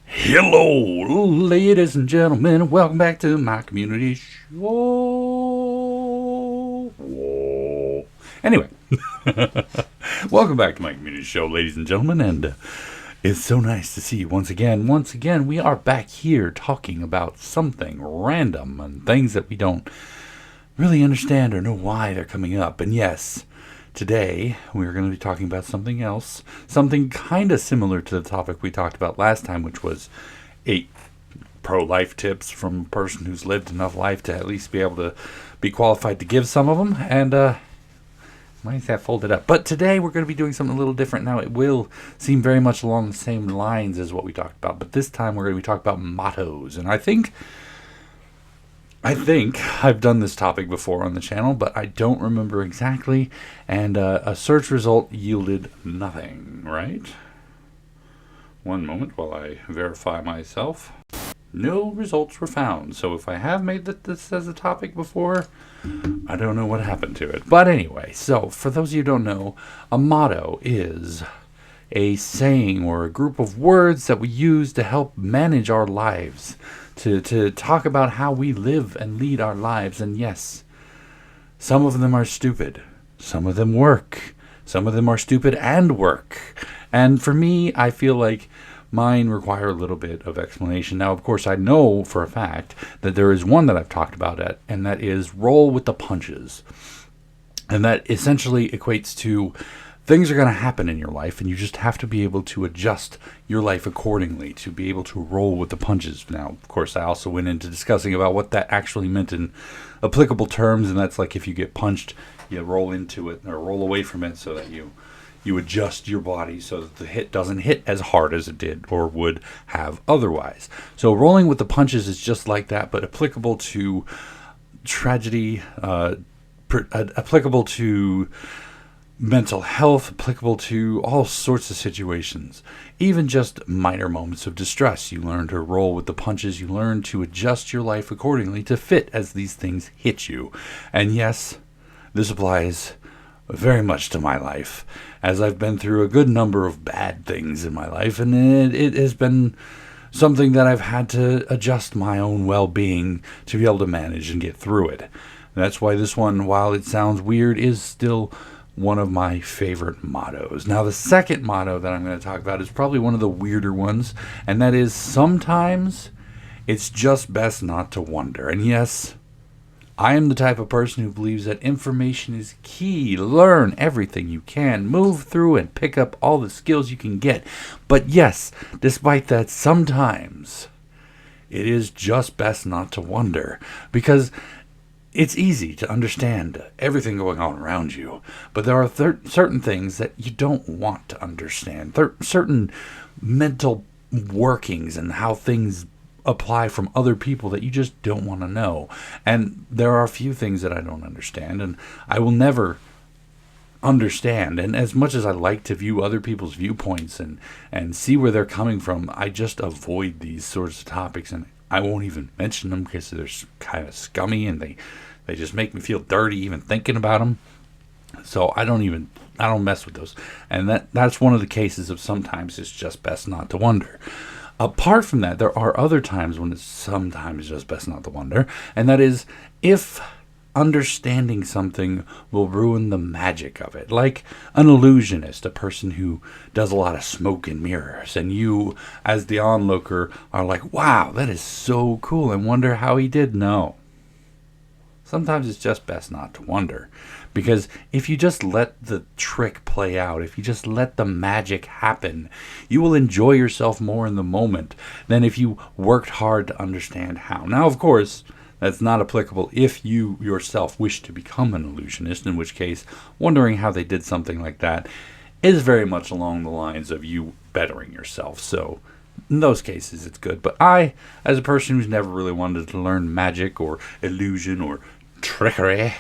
Hello, ladies and gentlemen, welcome back to my community show. Anyway, welcome back to my community show, ladies and gentlemen, and it's so nice to see you once again. Once again, we are back here talking about something random and things that we don't really understand or know why they're coming up. And yes, today, we're going to be talking about something else, something kind of similar to the topic we talked about last time, which was 8 pro-life tips from a person who's lived enough life to at least be able to be qualified to give some of them. And why is that folded up? But today, we're going to be doing something a little different. Now, it will seem very much along the same lines as what we talked about, but this time we're going to be talking about mottos. And I think I've done this topic before on the channel, but I don't remember exactly, and a search result yielded nothing, right? One moment while I verify myself. No results were found, so if I have made this as a topic before, I don't know what happened to it. But anyway, so for those of you who don't know, a motto is a saying or a group of words that we use to help manage our lives, to talk about how we live and lead our lives. And yes, some of them are stupid. Some of them work. Some of them are stupid and work. And for me, I feel like mine require a little bit of explanation. Now, of course, I know for a fact that there is one that I've talked about, and that is roll with the punches. And that essentially equates to things are going to happen in your life, and you just have to be able to adjust your life accordingly to be able to roll with the punches. Now, of course, I also went into discussing about what that actually meant in applicable terms, and that's like if you get punched, you roll into it or roll away from it so that you adjust your body so that the hit doesn't hit as hard as it did or would have otherwise. So rolling with the punches is just like that, but applicable to tragedy, applicable to mental health, applicable to all sorts of situations. Even just minor moments of distress. You learn to roll with the punches. You learn to adjust your life accordingly to fit as these things hit you. And yes, this applies very much to my life, as I've been through a good number of bad things in my life, and it has been something that I've had to adjust my own well-being to be able to manage and get through it. And that's why this one, while it sounds weird, is still one of my favorite mottos. Now, the second motto that I'm going to talk about is probably one of the weirder ones, and that is sometimes it's just best not to wonder. And yes, I am the type of person who believes that information is key. Learn everything you can. Move through and pick up all the skills you can get. But yes, despite that, sometimes it is just best not to wonder. Because it's easy to understand everything going on around you. But there are certain things that you don't want to understand. Certain mental workings and how things apply from other people that you just don't want to know. And there are a few things that I don't understand, and I will never understand. And as much as I like to view other people's viewpoints and see where they're coming from, I just avoid these sorts of topics, and I won't even mention them because they're kind of scummy and they just make me feel dirty even thinking about them. So I don't mess with those. And that's one of the cases of sometimes it's just best not to wonder. Apart from that, there are other times when it's sometimes just best not to wonder, and that is if understanding something will ruin the magic of it. Like an illusionist, a person who does a lot of smoke and mirrors, and you, as the onlooker, are like, wow, that is so cool, and wonder how he did know. Sometimes it's just best not to wonder. Because if you just let the trick play out, if you just let the magic happen, you will enjoy yourself more in the moment than if you worked hard to understand how. Now, of course, that's not applicable if you yourself wish to become an illusionist, in which case, wondering how they did something like that is very much along the lines of you bettering yourself. So in those cases, it's good. But I, as a person who's never really wanted to learn magic or illusion or trickery,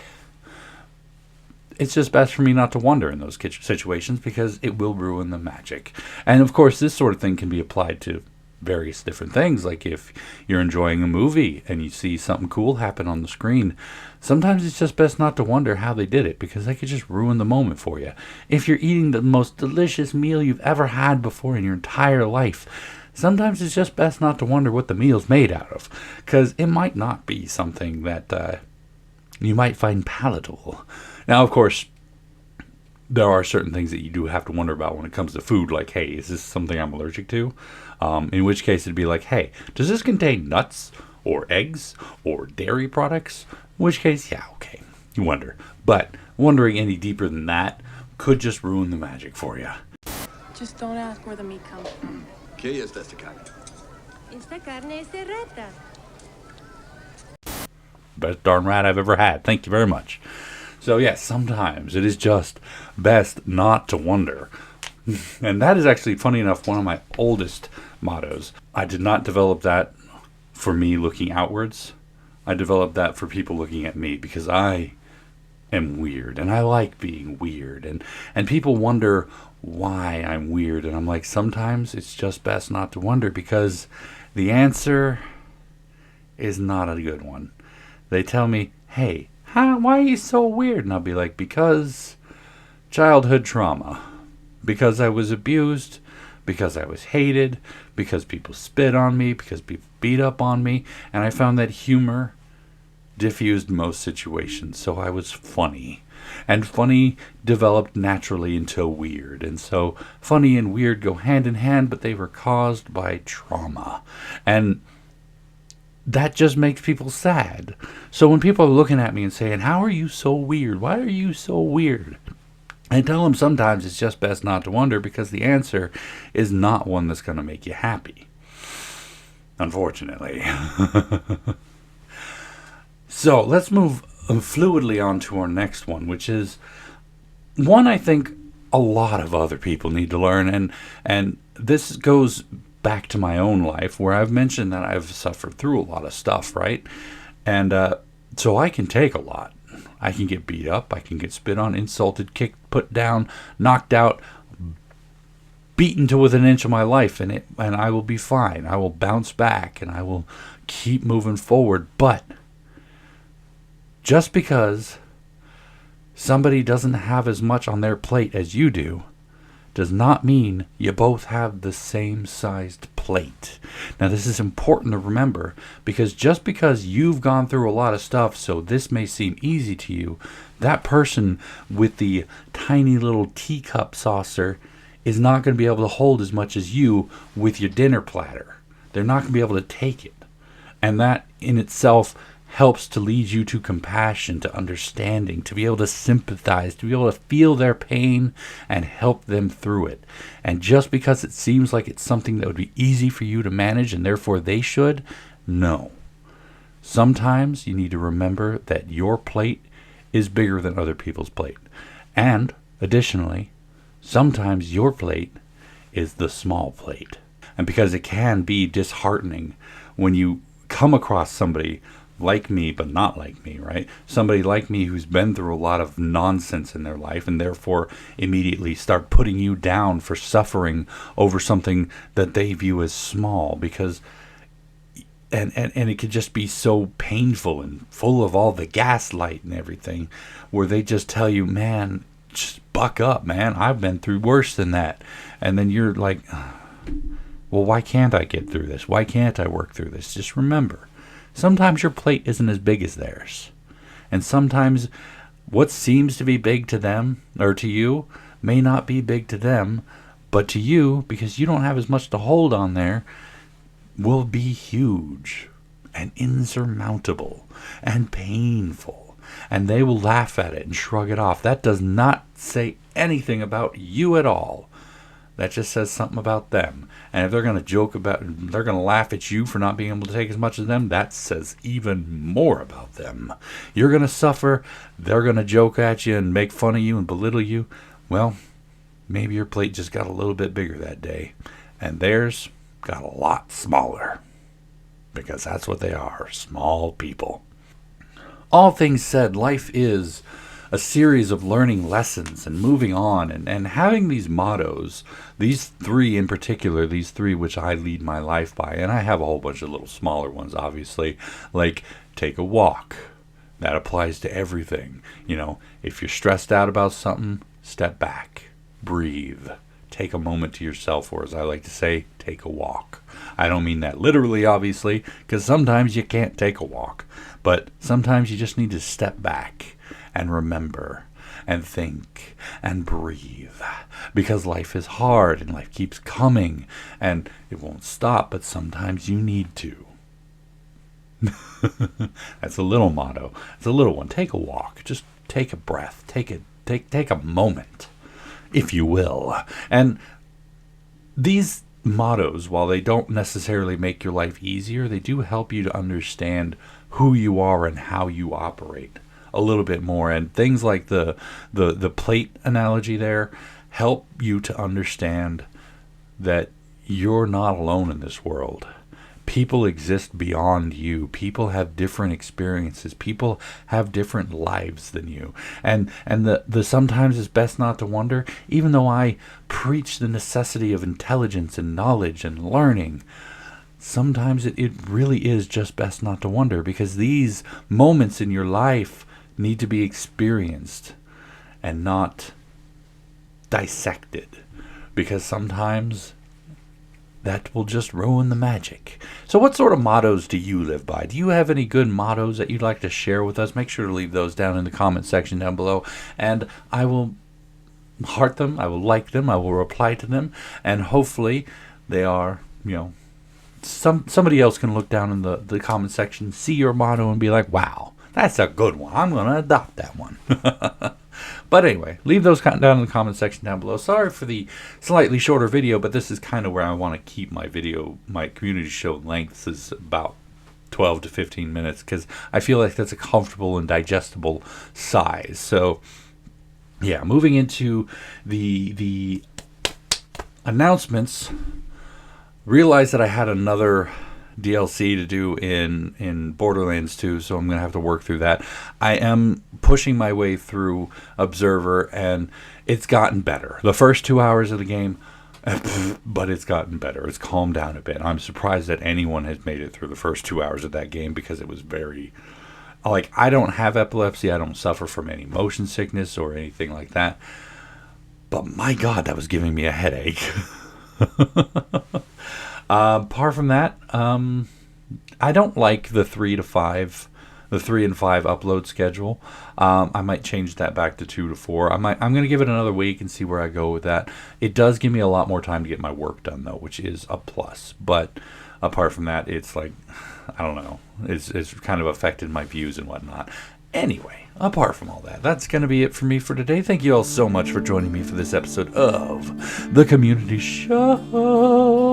it's just best for me not to wonder in those situations because it will ruin the magic. And of course, this sort of thing can be applied to various different things. Like if you're enjoying a movie and you see something cool happen on the screen, sometimes it's just best not to wonder how they did it, because they could just ruin the moment for you. If you're eating the most delicious meal you've ever had before in your entire life, sometimes it's just best not to wonder what the meal's made out of, because it might not be something that you might find palatable. Now, of course, there are certain things that you do have to wonder about when it comes to food, like, hey, is this something I'm allergic to? In which case it'd be like, hey, does this contain nuts or eggs or dairy products? In which case, yeah, okay, you wonder. But wondering any deeper than that could just ruin the magic for you. Just don't ask where the meat comes from. ¿Qué es esta carne? Esta carne es de rata. Best darn rat I've ever had. Thank you very much. So yes, sometimes it is just best not to wonder. And that is actually, funny enough, one of my oldest mottos. I did not develop that for me looking outwards. I developed that for people looking at me, because I am weird and I like being weird. And people wonder why I'm weird. And I'm like, sometimes it's just best not to wonder, because the answer is not a good one. They tell me, hey, why are you so weird? And I'll be like, because childhood trauma. Because I was abused, because I was hated, because people spit on me, because people beat up on me, and I found that humor diffused most situations, so I was funny. And funny developed naturally into weird, and so funny and weird go hand in hand, but they were caused by trauma. And that just makes people sad. So when people are looking at me and saying, how are you so weird? Why are you so weird? I tell them sometimes it's just best not to wonder, because the answer is not one that's going to make you happy. Unfortunately. So let's move fluidly on to our next one, which is one I think a lot of other people need to learn. And this goes back to my own life, where I've mentioned that I've suffered through a lot of stuff, right? And so I can take a lot. I can get beat up, I can get spit on, insulted, kicked, put down, knocked out, beaten to within an inch of my life, and I will be fine. I will bounce back, and I will keep moving forward. But just because somebody doesn't have as much on their plate as you do does not mean you both have the same sized plate. Now, this is important to remember, because just because you've gone through a lot of stuff, so this may seem easy to you, that person with the tiny little teacup saucer is not going to be able to hold as much as you with your dinner platter. They're not going to be able to take it. And that in itself helps to lead you to compassion, to understanding, to be able to sympathize, to be able to feel their pain and help them through it. And just because it seems like it's something that would be easy for you to manage and therefore they should, no. Sometimes you need to remember that your plate is bigger than other people's plate. And additionally, sometimes your plate is the small plate. And because it can be disheartening when you come across somebody like me, but not like me, right? Somebody like me who's been through a lot of nonsense in their life, and therefore immediately start putting you down for suffering over something that they view as small, because and it could just be so painful and full of all the gaslight and everything, where they just tell you, man, just buck up, man, I've been through worse than that. And then you're like, well, why can't I get through this? Why can't I work through this? Just remember, sometimes your plate isn't as big as theirs. And sometimes what seems to be big to them or to you may not be big to them, but to you, because you don't have as much to hold on there, will be huge and insurmountable and painful. And they will laugh at it and shrug it off. That does not say anything about you at all. That just says something about them. And if they're going to they're going to laugh at you for not being able to take as much as them, that says even more about them. You're going to suffer, they're going to joke at you and make fun of you and belittle you. Well, maybe your plate just got a little bit bigger that day, and theirs got a lot smaller. Because that's what they are, small people. All things said, life is a series of learning lessons and moving on and having these mottos, these three in particular, these three which I lead my life by. And I have a whole bunch of little smaller ones, obviously, like take a walk. That applies to everything. You know, if you're stressed out about something, step back, breathe, take a moment to yourself, or as I like to say, take a walk. I don't mean that literally, obviously, because sometimes you can't take a walk. But sometimes you just need to step back and remember and think and breathe. Because life is hard and life keeps coming and it won't stop, but sometimes you need to. That's a little motto. It's a little one. Take a walk. Just take a breath. Take a moment, if you will. And these mottos, while they don't necessarily make your life easier, they do help you to understand who you are and how you operate a little bit more. And things like the plate analogy there help you to understand that you're not alone in this world. People exist beyond you. People have different experiences. People have different lives than you. And the sometimes it's best not to wonder, even though I preach the necessity of intelligence and knowledge and learning, sometimes it really is just best not to wonder, because these moments in your life need to be experienced and not dissected, because sometimes that will just ruin the magic. So what sort of mottos do you live by? Do you have any good mottos that you'd like to share with us? Make sure to leave those down in the comment section down below, and I will heart them, I will like them, I will reply to them, and hopefully they are, somebody else can look down in the comment section, see your motto, and be like, wow, that's a good one. I'm going to adopt that one. But anyway, leave those down in the comment section down below. Sorry for the slightly shorter video, but this is kind of where I want to keep my community show lengths is about 12 to 15 minutes, because I feel like that's a comfortable and digestible size. So yeah, moving into the announcements, realized that I had another DLC to do in Borderlands 2, so I'm going to have to work through that. I am pushing my way through Observer, and it's gotten better. The first 2 hours of the game, but it's gotten better. It's calmed down a bit. I'm surprised that anyone has made it through the first 2 hours of that game, because it was very... I don't have epilepsy. I don't suffer from any motion sickness or anything like that. But my God, that was giving me a headache. Apart from that, I don't like the 3 and 5 upload schedule. I might change that back to 2 to 4. I'm going to give it another week and see where I go with that. It does give me a lot more time to get my work done, though, which is a plus. But apart from that, it's like, I don't know. It's kind of affected my views and whatnot. Anyway, apart from all that, that's going to be it for me for today. Thank you all so much for joining me for this episode of The Community Show.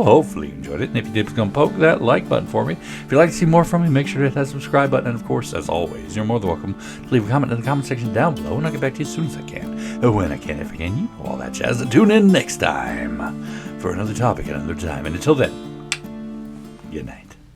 Hopefully you enjoyed it. And if you did, please go and poke that like button for me. If you'd like to see more from me, make sure to hit that subscribe button. And of course, as always, you're more than welcome to leave a comment in the comment section down below, and I'll get back to you as soon as I can. When I can, if I can, you know all that jazz. And tune in next time for another topic at another time. And until then, good night.